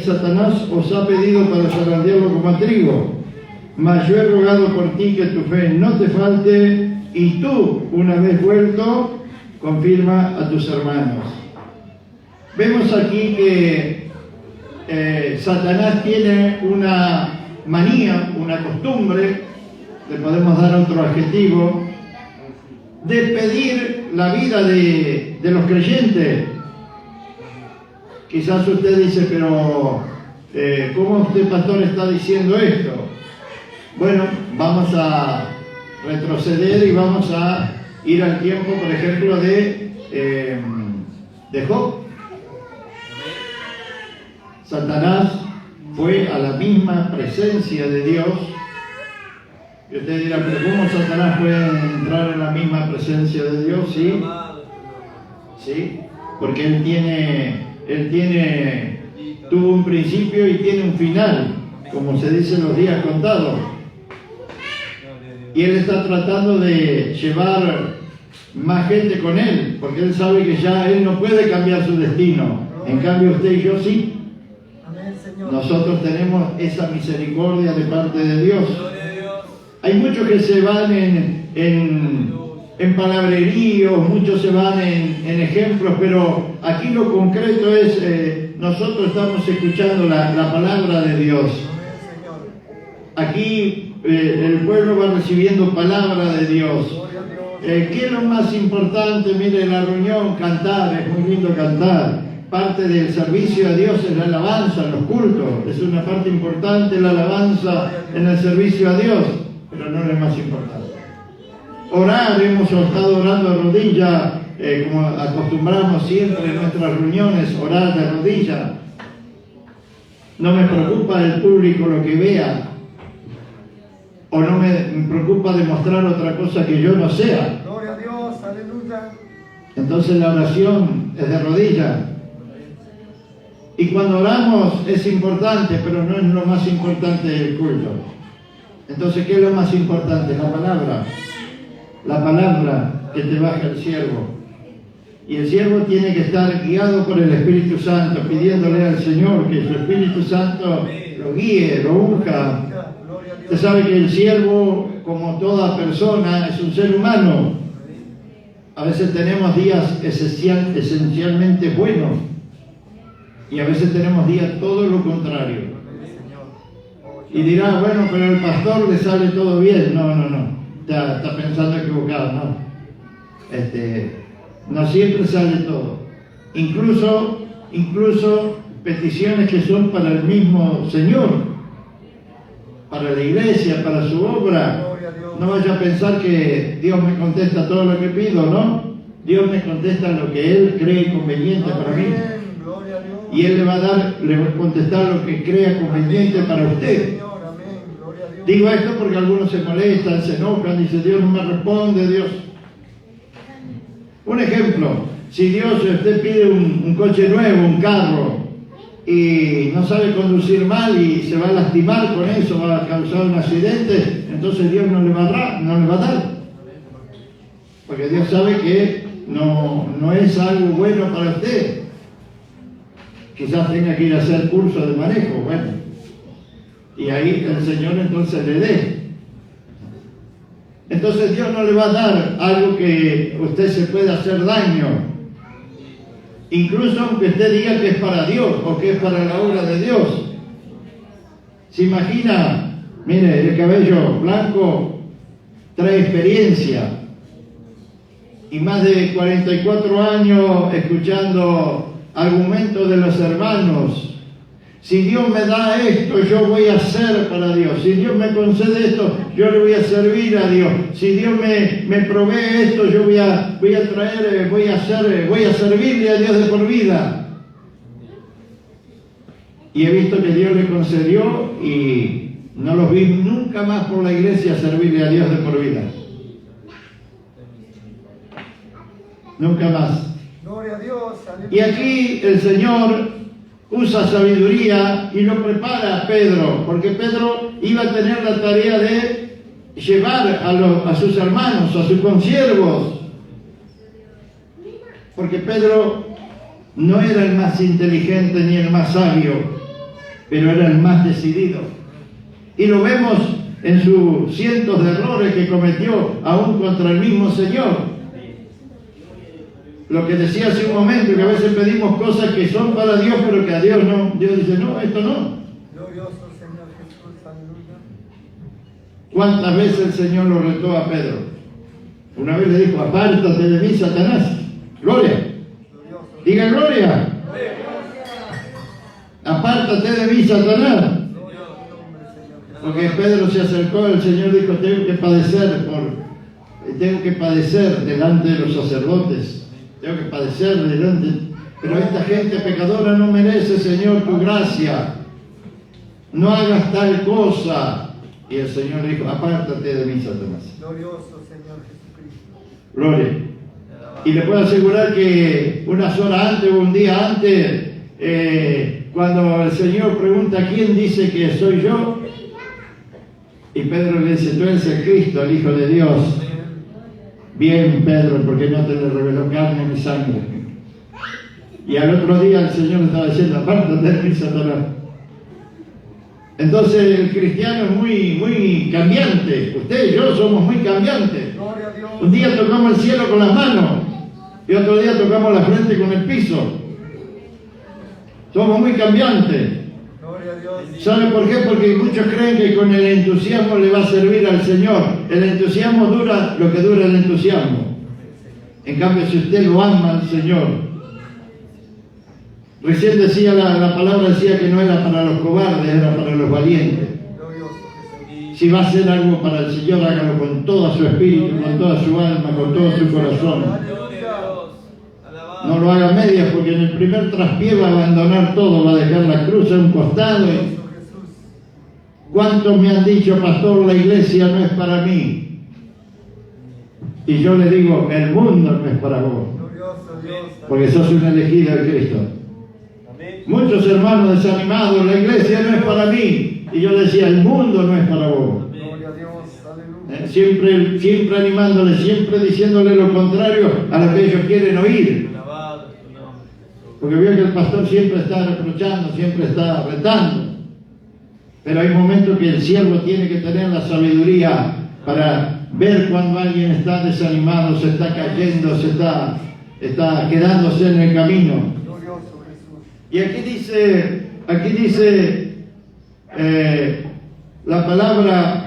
Satanás os ha pedido para zarandearlo como a trigo. Mas yo he rogado por ti que tu fe no te falte, y tú, una vez vuelto, confirma a tus hermanos. Vemos aquí que Satanás tiene una manía, una costumbre, le podemos dar otro adjetivo, de pedir la vida de los creyentes. Quizás usted dice, pero ¿cómo usted, pastor, está diciendo esto? Bueno, vamos a retroceder y vamos a ir al tiempo, por ejemplo, de Job. Satanás fue a la misma presencia de Dios. Y usted dirá, pero ¿cómo Satanás puede entrar en la misma presencia de Dios? Sí, sí, porque él tuvo un principio y tiene un final, como se dice en los días contados. Y él está tratando de llevar más gente con él, porque él sabe que ya él no puede cambiar su destino. En cambio usted y yo sí. Nosotros tenemos esa misericordia de parte de Dios. Hay muchos que se van en palabreríos, muchos se van en ejemplos, pero aquí lo concreto es, nosotros estamos escuchando la palabra de Dios. Aquí el pueblo va recibiendo palabra de Dios. ¿Qué es lo más importante? Mire, la reunión, cantar, es muy lindo cantar. Parte del servicio a Dios es la alabanza, los cultos. Es una parte importante la alabanza en el servicio a Dios, pero no es lo más importante. Orar, hemos estado orando de rodillas, como acostumbramos siempre en nuestras reuniones, orar de rodillas. No me preocupa el público lo que vea, o no me preocupa demostrar otra cosa que yo no sea. Gloria a Dios, aleluya. Entonces la oración es de rodillas. Y cuando oramos es importante, pero no es lo más importante del culto. Entonces, ¿qué es lo más importante? La palabra. La palabra que te baja el siervo. Y el siervo tiene que estar guiado por el Espíritu Santo, pidiéndole al Señor que su Espíritu Santo lo guíe, lo unja. Usted sabe que el siervo, como toda persona, es un ser humano. A veces tenemos días esencialmente buenos. Y a veces tenemos días todo lo contrario. Y dirá, bueno, pero al pastor le sale todo bien. No. Está pensando equivocado, ¿no? No siempre sale todo. Incluso peticiones que son para el mismo Señor, para la iglesia, para su obra. No vaya a pensar que Dios me contesta todo lo que pido, ¿no? Dios me contesta lo que Él cree conveniente para mí. Y Él le va a contestar lo que crea conveniente para usted. Digo esto porque algunos se molestan, se enojan, dicen, Dios no me responde, Dios. Un ejemplo, si Dios, usted pide un coche nuevo, un carro, y no sabe conducir mal y se va a lastimar con eso, va a causar un accidente, entonces Dios no le va a dar. Porque Dios sabe que no es algo bueno para usted. Quizás tenga que ir a hacer curso de manejo, bueno. Y ahí el Señor entonces le dé. Entonces Dios no le va a dar algo que usted se pueda hacer daño. Incluso aunque usted diga que es para Dios o que es para la obra de Dios. Se imagina, mire, el cabello blanco trae experiencia. Y más de 44 años escuchando argumentos de los hermanos. Si Dios me da esto, yo voy a hacer para Dios. Si Dios me concede esto, yo le voy a servir a Dios. Si Dios me provee esto, yo voy a servirle a Dios de por vida. Y he visto que Dios le concedió y no los vi nunca más por la iglesia servirle a Dios de por vida. Nunca más. Gloria a Dios. Y aquí el Señor usa sabiduría y lo prepara a Pedro, porque Pedro iba a tener la tarea de llevar a sus hermanos, a sus consiervos. Porque Pedro no era el más inteligente ni el más sabio, pero era el más decidido. Y lo vemos en sus cientos de errores que cometió aún contra el mismo Señor. Lo que decía hace un momento, que a veces pedimos cosas que son para Dios, pero que a Dios no. Dios dice, no, esto no. Glorioso Señor Jesús, aleluya. ¿Cuántas veces el Señor lo retó a Pedro? Una vez le dijo, apártate de mí, Satanás. Gloria. Glorioso. Diga gloria. Apártate de mí, Satanás. Gloria a tu nombre, Señor Jesús. Porque Pedro se acercó, el Señor dijo, tengo que padecer delante de los sacerdotes. Tengo que padecer delante. Pero esta gente pecadora no merece, Señor, tu gracia. No hagas tal cosa. Y el Señor dijo, apártate de mí, Satanás. Glorioso Señor Jesucristo. Gloria. Y le puedo asegurar que unas horas antes o un día antes, cuando el Señor pregunta quién dice que soy yo, y Pedro le dice, tú eres el Cristo, el Hijo de Dios. Bien, Pedro, porque no te lo reveló carne ni sangre. Y al otro día el Señor le estaba diciendo, apártate de mí, Satanás. Entonces el cristiano es muy cambiante. Usted y yo somos muy cambiantes. Gloria a Dios. Un día tocamos el cielo con las manos y otro día tocamos la frente con el piso. Somos muy cambiantes. Gloria a Dios. ¿Sabe por qué? Porque muchos creen que con el entusiasmo le va a servir al Señor. El entusiasmo dura lo que dura el entusiasmo. En cambio, si usted lo ama al Señor. Recién decía la palabra decía que no era para los cobardes, era para los valientes. Glorioso Jesús. Si va a hacer algo para el Señor, hágalo con todo su espíritu, con toda su alma, con todo su corazón. No lo haga a medias, porque en el primer traspié va a abandonar todo, va a dejar la cruz a un costado. Glorioso Jesús. ¿Cuántos me han dicho, pastor, la iglesia no es para mí? Y yo le digo, el mundo no es para vos, Glorioso Dios. porque sos un elegido de Cristo. Muchos hermanos desanimados, la iglesia no es para mí. Y yo decía, el mundo no es para vos. Gloria a Dios. Aleluya. Siempre animándole, siempre diciéndole lo contrario a lo que ellos quieren oír. Porque veo que el pastor siempre está reprochando, siempre está retando. Pero hay momentos que el siervo tiene que tener la sabiduría para ver cuando alguien está desanimado, se está cayendo, se está quedándose en el camino. Glorioso Jesús. Y aquí dice la palabra